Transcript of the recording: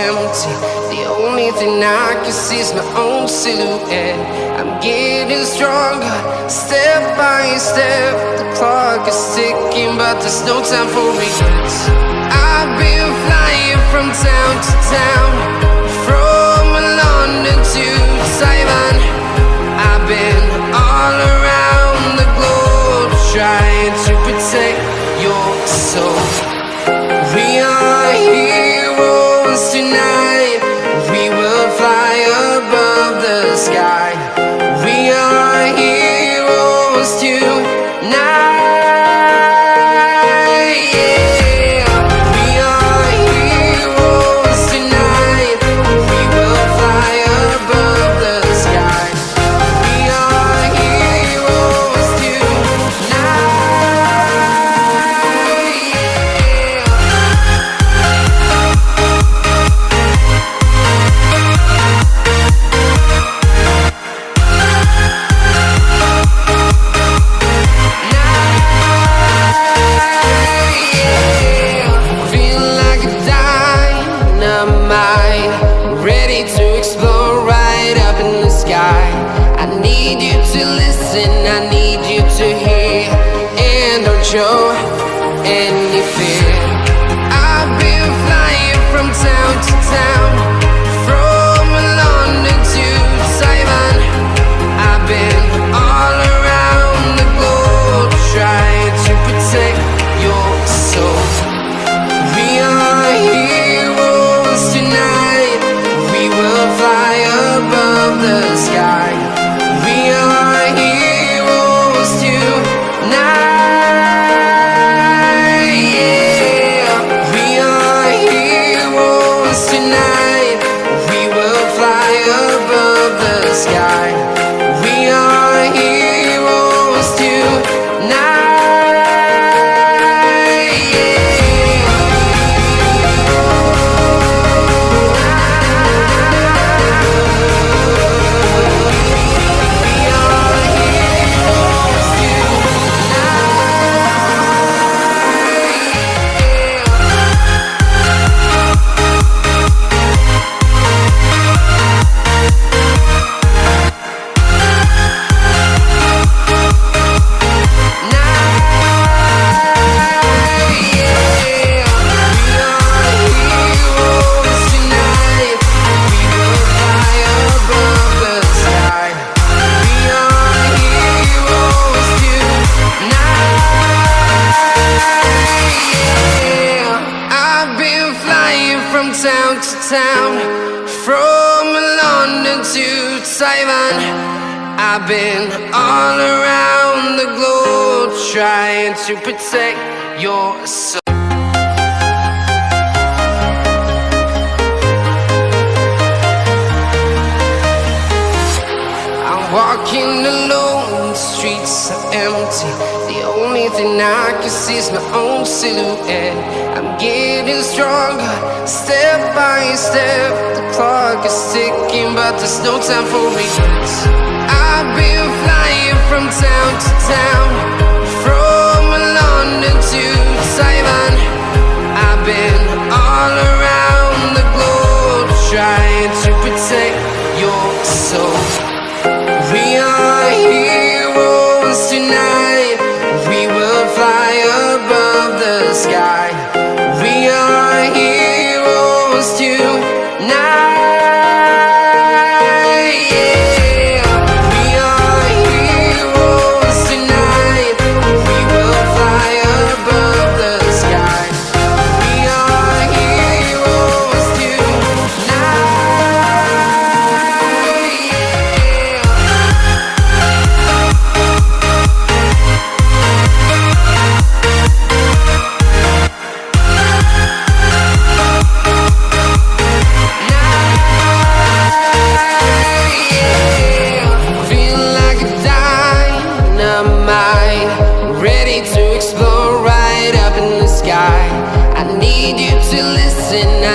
empty. The only thing I can see is my own silhouette. I'm getting stronger, step by step. The clock is ticking, but there's no time for regrets. I've been flying from town to town, from London to Taiwan. I've been all around the globe, trying to protect your soul. We are heroes tonight. We will fly above the sky. We are heroes tonight. Show any fear. I've been flying from town to town, from London to Taiwan. I've been all around the globe, trying to protect your soul. We are heroes tonight. We will fly above the sky. We are heroes tonight. From London to Taiwan, I've been all around the globe, trying to protect your soul. I'm walking alone, the streets are empty. The only thing I can see is my own silhouette. I'm getting stronger, step by step. The clock is ticking, but there's no time for regrets. I've been flying from town to town, from London to Taiwan. I've been all around the globe, trying to protect your soul. We are heroes tonight. We will fly above the sky. We are heroes tonight. Ready to explore right up in the sky. I need you to listen.